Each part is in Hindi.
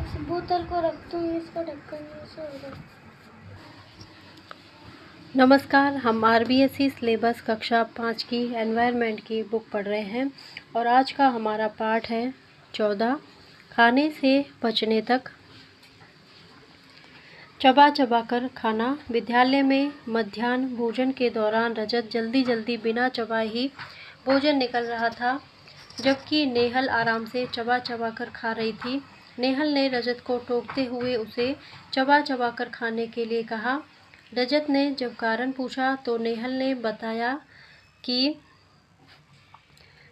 बोतल को रख दूँ, इसका ढक्कन ऐसे होगा। नमस्कार, हम आरबीएसई सिलेबस कक्षा 5 की एनवायरनमेंट की बुक पढ़ रहे हैं और आज का हमारा पाठ है 14 खाने से बचने तक। चबा चबा कर खाना। विद्यालय में मध्याह्न भोजन के दौरान रजत जल्दी जल्दी बिना चबाए ही भोजन निकल रहा था, जबकि नेहल आराम से चबा चबा कर खा रही थी। नेहल ने रजत को टोकते हुए उसे चबा चबा कर खाने के लिए कहा। रजत ने जब कारण पूछा तो नेहल ने बताया कि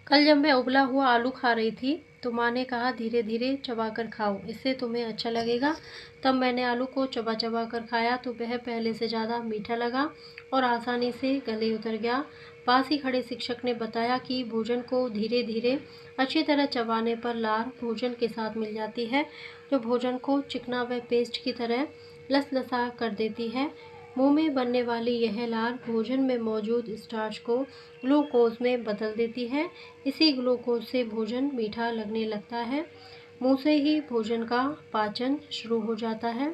कल जब मैं उबला हुआ आलू खा रही थी तो माँ ने कहा धीरे धीरे चबा कर खाओ, इससे तुम्हें अच्छा लगेगा। तब मैंने आलू को चबा चबा कर खाया तो वह पहले से ज़्यादा मीठा लगा और आसानी से गले उतर गया। पास ही खड़े शिक्षक ने बताया कि भोजन को धीरे धीरे अच्छी तरह चबाने पर लार भोजन के साथ मिल जाती है, जो भोजन को चिकना व पेस्ट की तरह लसलसा कर देती है। मुंह में बनने वाली यह लार भोजन में मौजूद स्टार्च को ग्लूकोज में बदल देती है। इसी ग्लूकोज से भोजन मीठा लगने लगता है। मुंह से ही भोजन का पाचन शुरू हो जाता है।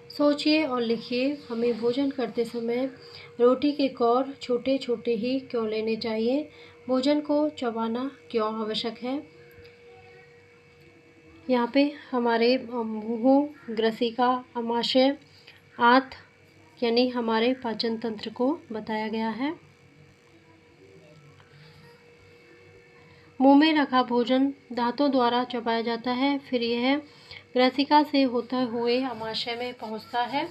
सोचिए और लिखिए, हमें भोजन करते समय रोटी के कौर छोटे छोटे ही क्यों लेने चाहिए? भोजन को चबाना क्यों आवश्यक है? यहाँ पे हमारे मुंह, ग्रसिका, आमाशय, आंत यानी हमारे पाचन तंत्र को बताया गया है। मुंह में रखा भोजन दांतों द्वारा चबाया जाता है, फिर यह ग्रसिका से होते हुए आमाशय में पहुंचता है,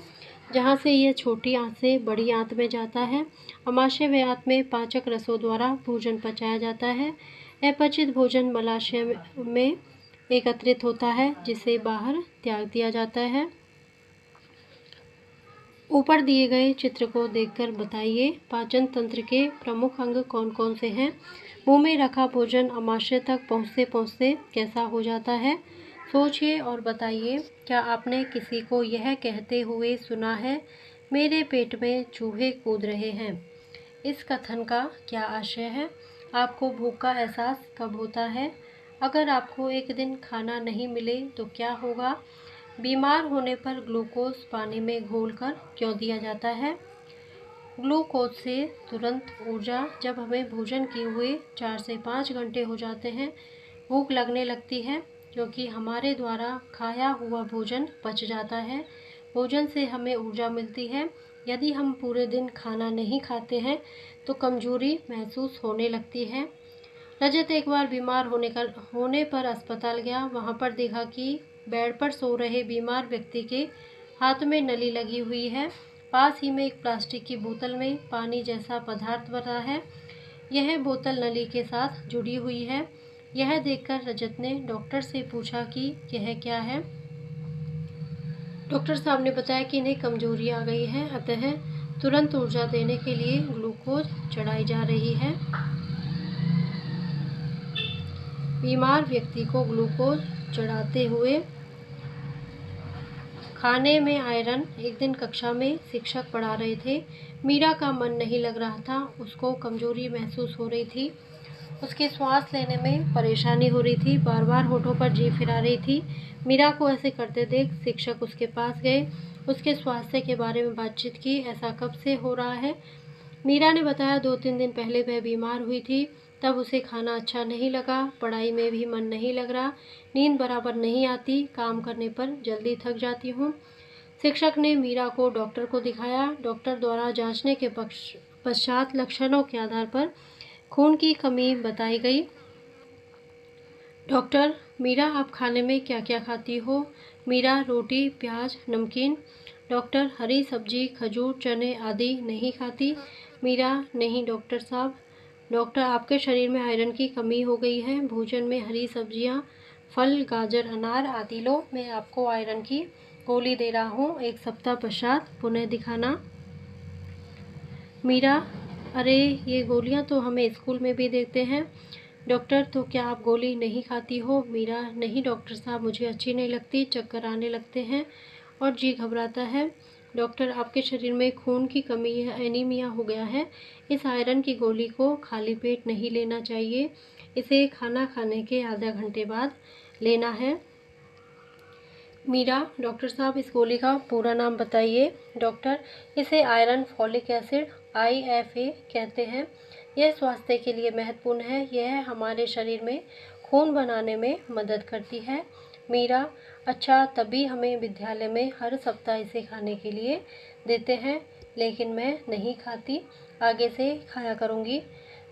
जहां से यह छोटी आंत से बड़ी आंत में जाता है। आमाशय व आंत में पाचक रसों द्वारा भोजन पचाया जाता है। अपचित भोजन मलाशय में एकत्रित होता है, जिसे बाहर त्याग दिया जाता है। ऊपर दिए गए चित्र को देखकर बताइए पाचन तंत्र के प्रमुख अंग कौन कौन से हैं। मुंह में रखा भोजन आमाशय तक पहुँचते पहुँचते कैसा हो जाता है? सोचिए और बताइए। क्या आपने किसी को यह कहते हुए सुना है, मेरे पेट में चूहे कूद रहे हैं? इस कथन का क्या आशय है? आपको भूख का एहसास कब होता है? अगर आपको एक दिन खाना नहीं मिले तो क्या होगा? बीमार होने पर ग्लूकोज पानी में घोलकर क्यों दिया जाता है? ग्लूकोज से तुरंत ऊर्जा। जब हमें भोजन किए हुए 4 से 5 घंटे हो जाते हैं, भूख लगने लगती है, क्योंकि हमारे द्वारा खाया हुआ भोजन पच जाता है। भोजन से हमें ऊर्जा मिलती है। यदि हम पूरे दिन खाना नहीं खाते हैं तो कमजोरी महसूस होने लगती है। रजत एक बार बीमार होने पर अस्पताल गया। वहाँ पर देखा कि बेड पर सो रहे बीमार व्यक्ति के हाथ में नली लगी हुई है। पास ही में एक प्लास्टिक की बोतल में पानी जैसा पदार्थ भरा है। यह बोतल नली के साथ जुड़ी हुई है। यह देखकर रजत ने डॉक्टर से पूछा कि यह क्या है। डॉक्टर साहब ने बताया कि इन्हें कमजोरी आ गई है, अतः तुरंत ऊर्जा देने के लिए ग्लूकोज चढ़ाई जा रही है। बीमार व्यक्ति को ग्लूकोज चढ़ाते हुए खाने में आयरन। एक दिन कक्षा में शिक्षक पढ़ा रहे थे। मीरा का मन नहीं लग रहा था। उसको कमजोरी महसूस हो रही थी। उसके सांस लेने में परेशानी हो रही थी। बार बार होठों पर जीभ फिरा रही थी। मीरा को ऐसे करते देख शिक्षक उसके पास गए। उसके स्वास्थ्य के बारे में बातचीत की। ऐसा कब से हो रहा है? मीरा ने बताया 2-3 दिन पहले वह बीमार हुई थी। तब उसे खाना अच्छा नहीं लगा, पढ़ाई में भी मन नहीं लग रहा, नींद बराबर नहीं आती, काम करने पर जल्दी थक जाती हूँ। शिक्षक ने मीरा को डॉक्टर को दिखाया। डॉक्टर द्वारा जांचने के पश्चात लक्षणों के आधार पर खून की कमी बताई गई। डॉक्टर: मीरा, आप खाने में क्या क्या खाती हो? मीरा: रोटी, प्याज, नमकीन। डॉक्टर: हरी सब्जी, खजूर, चने आदि नहीं खाती? मीरा: नहीं डॉक्टर साहब। डॉक्टर: आपके शरीर में आयरन की कमी हो गई है। भोजन में हरी सब्जियां, फल, गाजर, अनार आदि लो। मैं आपको आयरन की गोली दे रहा हूँ। 1 सप्ताह पश्चात पुनः दिखाना। मीरा: अरे, ये गोलियां तो हमें स्कूल में भी देते हैं। डॉक्टर: तो क्या आप गोली नहीं खाती हो? मीरा: नहीं डॉक्टर साहब, मुझे अच्छी नहीं लगती, चक्कर आने लगते हैं और जी घबराता है। डॉक्टर: आपके शरीर में खून की कमी है, एनीमिया हो गया है। इस आयरन की गोली को खाली पेट नहीं लेना चाहिए, इसे खाना खाने के आधा घंटे बाद लेना है। मीरा, डॉक्टर साहब इस गोली का पूरा नाम बताइए। डॉक्टर, इसे आयरन फॉलिक एसिड IFA कहते हैं। यह स्वास्थ्य के लिए महत्वपूर्ण है। यह हमारे शरीर में खून बनाने में मदद करती है। मीरा, अच्छा, तभी हमें विद्यालय में हर सप्ताह इसे खाने के लिए देते हैं, लेकिन मैं नहीं खाती, आगे से खाया करूँगी।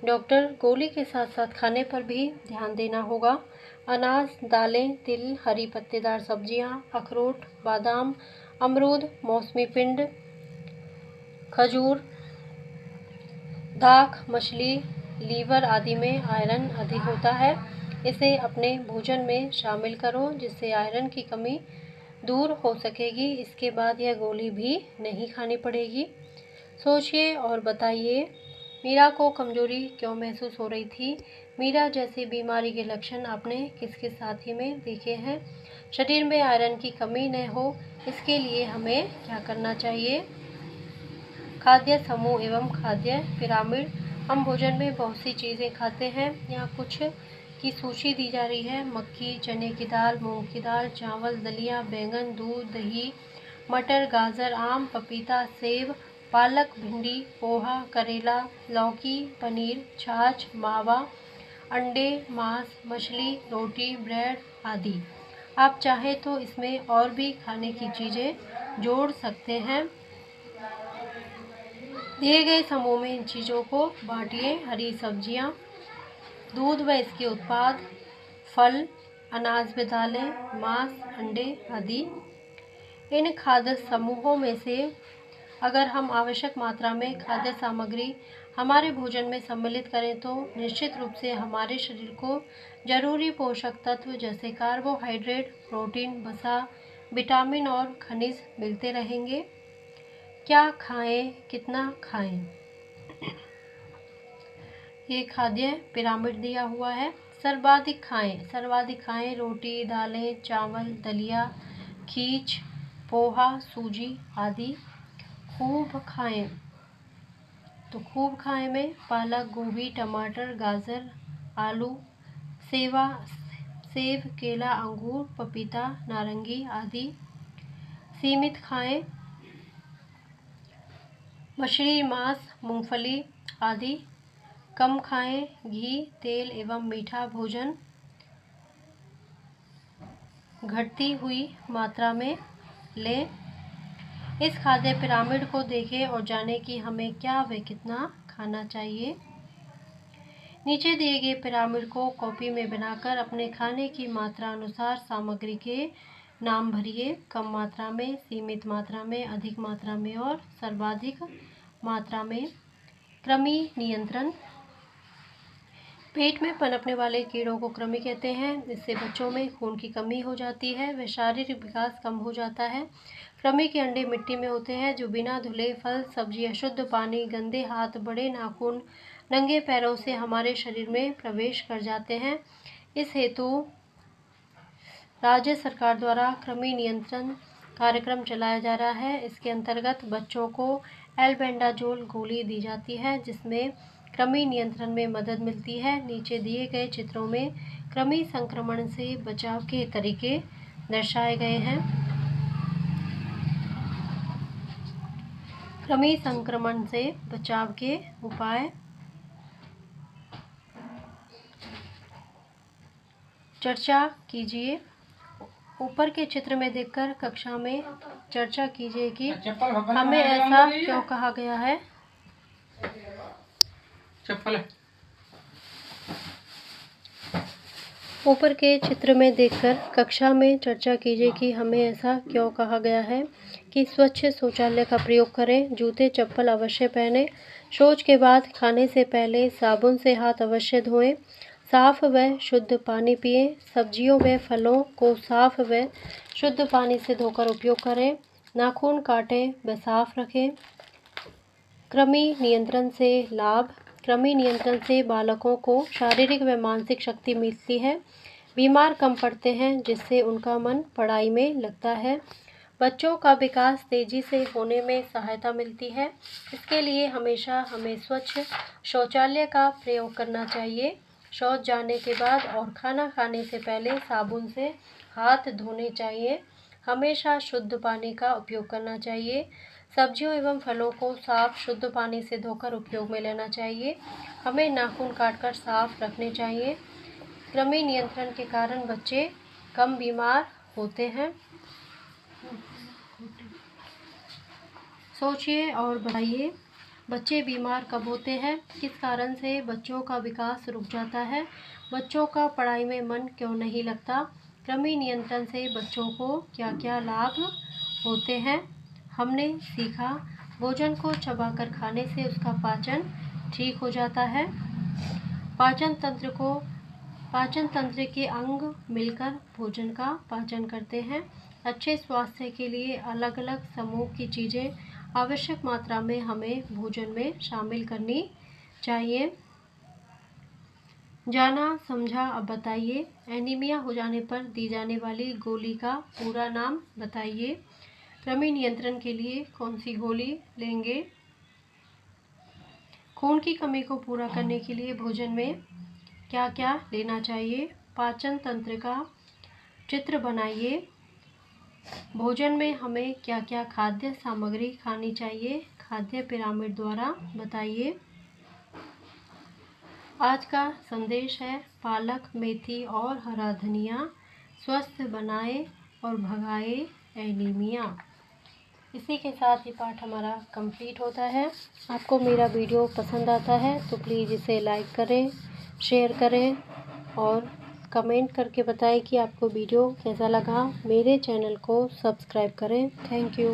डॉक्टर, गोली के साथ साथ खाने पर भी ध्यान देना होगा। अनाज, दालें, तिल, हरी पत्तेदार सब्जियां, अखरोट, बादाम, अमरूद, मौसमी पिंड, खजूर, दाख, मछली, लीवर आदि में आयरन अधिक होता है। इसे अपने भोजन में शामिल करो, जिससे आयरन की कमी दूर हो सकेगी। इसके बाद यह गोली भी नहीं खानी पड़ेगी। सोचिए और बताइए, मीरा को कमजोरी क्यों महसूस हो रही थी? मीरा जैसी बीमारी के लक्षण आपने किस किस साथी में देखे हैं? शरीर में आयरन की कमी न हो, इसके लिए हमें क्या करना चाहिए? खाद्य समूह एवं खाद्य पिरामिड। हम भोजन में बहुत सी चीज़ें खाते हैं। यहाँ कुछ की सूची दी जा रही है। मक्की, चने की दाल, मूंग की दाल, चावल, दलिया, बैंगन, दूध, दही, मटर, गाजर, आम, पपीता, सेब, पालक, भिंडी, पोहा, करेला, लौकी, पनीर, छाछ, मावा, अंडे, मांस, मछली, रोटी, ब्रेड आदि। आप चाहें तो इसमें और भी खाने की चीज़ें जोड़ सकते हैं। दिए गए समूह में इन चीज़ों को बांटिए। हरी सब्जियां, दूध व इसके उत्पाद, फल, अनाज व दालें, मांस, अंडे आदि। इन खाद्य समूहों में से अगर हम आवश्यक मात्रा में खाद्य सामग्री हमारे भोजन में सम्मिलित करें तो निश्चित रूप से हमारे शरीर को जरूरी पोषक तत्व जैसे कार्बोहाइड्रेट, प्रोटीन, वसा, विटामिन और खनिज मिलते रहेंगे। क्या खाएं, कितना खाएं? ये खाद्य पिरामिड दिया हुआ है। सर्वाधिक खाएं रोटी, दालें, चावल, दलिया, खीच, पोहा, सूजी आदि। खूब खाएं तो खूब खाएं में पालक, गोभी, टमाटर, गाजर, आलू, सेब, केला, अंगूर, पपीता, नारंगी आदि। सीमित खाएं मछली, मांस, मूंगफली आदि। कम खाएं घी, तेल एवं मीठा भोजन घटती हुई मात्रा में लें। इस खाद्य पिरामिड को देखें और जानें कि हमें क्या व कितना खाना चाहिए। नीचे दिए गए पिरामिड को कॉपी में बनाकर अपने खाने की मात्रा अनुसार सामग्री के नाम भरिए। कम मात्रा में, सीमित मात्रा में, अधिक मात्रा में और सर्वाधिक मात्रा में। कृमि नियंत्रण। पेट में पनपने वाले कीड़ों को कृमि कहते हैं। इससे बच्चों में खून की कमी हो जाती है व शारीरिक विकास कम हो जाता है। कृमि के अंडे मिट्टी में होते हैं जो बिना धुले फल, सब्जी, अशुद्ध पानी, गंदे हाथ, बड़े नाखून, नंगे पैरों से हमारे शरीर में प्रवेश कर जाते हैं। इस हेतु राज्य सरकार द्वारा कृमि नियंत्रण कार्यक्रम चलाया जा रहा है। इसके अंतर्गत बच्चों को एल्बेंडाजोल गोली दी जाती है, जिसमें कृमि नियंत्रण में मदद मिलती है। नीचे दिए गए चित्रों में कृमि संक्रमण से बचाव के तरीके दर्शाए गए हैं। कृमि संक्रमण से बचाव के उपाय। चर्चा कीजिए। ऊपर के चित्र में देखकर कक्षा में चर्चा कीजिए कि हमें ऐसा क्यों कहा गया है। ऊपर के चित्र में देखकर कक्षा में चर्चा कीजिए कि हमें ऐसा क्यों कहा गया है कि स्वच्छ शौचालय का प्रयोग करें, जूते चप्पल अवश्य पहनें, शौच के बाद खाने से पहले साबुन से हाथ अवश्य धोएं, साफ व शुद्ध पानी पिएं, सब्जियों व फलों को साफ व शुद्ध पानी से धोकर उपयोग करें, नाखून काटें व साफ रखें। कृमि नियंत्रण से लाभ। कृमि नियंत्रण से बालकों को शारीरिक व मानसिक शक्ति मिलती है, बीमार कम पड़ते हैं, जिससे उनका मन पढ़ाई में लगता है। बच्चों का विकास तेजी से होने में सहायता मिलती है। इसके लिए हमेशा हमें स्वच्छ शौचालय का प्रयोग करना चाहिए। शौच जाने के बाद और खाना खाने से पहले साबुन से हाथ धोने चाहिए। हमेशा शुद्ध पानी का उपयोग करना चाहिए। सब्जियों एवं फलों को साफ शुद्ध पानी से धोकर उपयोग में लेना चाहिए। हमें नाखून काटकर साफ रखने चाहिए। कृमि नियंत्रण के कारण बच्चे कम बीमार होते हैं। सोचिए और बताइए, बच्चे बीमार कब होते हैं? किस कारण से बच्चों का विकास रुक जाता है? बच्चों का पढ़ाई में मन क्यों नहीं लगता? कृमि नियंत्रण से बच्चों को क्या क्या लाभ होते हैं? हमने सीखा, भोजन को चबाकर खाने से उसका पाचन ठीक हो जाता है। पाचन तंत्र के अंग मिलकर भोजन का पाचन करते हैं। अच्छे स्वास्थ्य के लिए अलग अलग समूह की चीज़ें आवश्यक मात्रा में हमें भोजन में शामिल करनी चाहिए। जाना समझा, अब बताइए, एनीमिया हो जाने पर दी जाने वाली गोली का पूरा नाम बताइए। कृमि नियंत्रण के लिए कौन सी गोली लेंगे? खून की कमी को पूरा करने के लिए भोजन में क्या क्या लेना चाहिए? पाचन तंत्र का चित्र बनाइए। भोजन में हमें क्या क्या खाद्य सामग्री खानी चाहिए? खाद्य पिरामिड द्वारा बताइए। आज का संदेश है, पालक, मेथी और हरा धनिया स्वस्थ बनाए और भगाए एनीमिया। इसी के साथ ही पाठ हमारा कंप्लीट होता है। आपको मेरा वीडियो पसंद आता है तो प्लीज़ इसे लाइक करें, शेयर करें और कमेंट करके बताएं कि आपको वीडियो कैसा लगा। मेरे चैनल को सब्सक्राइब करें। Thank you.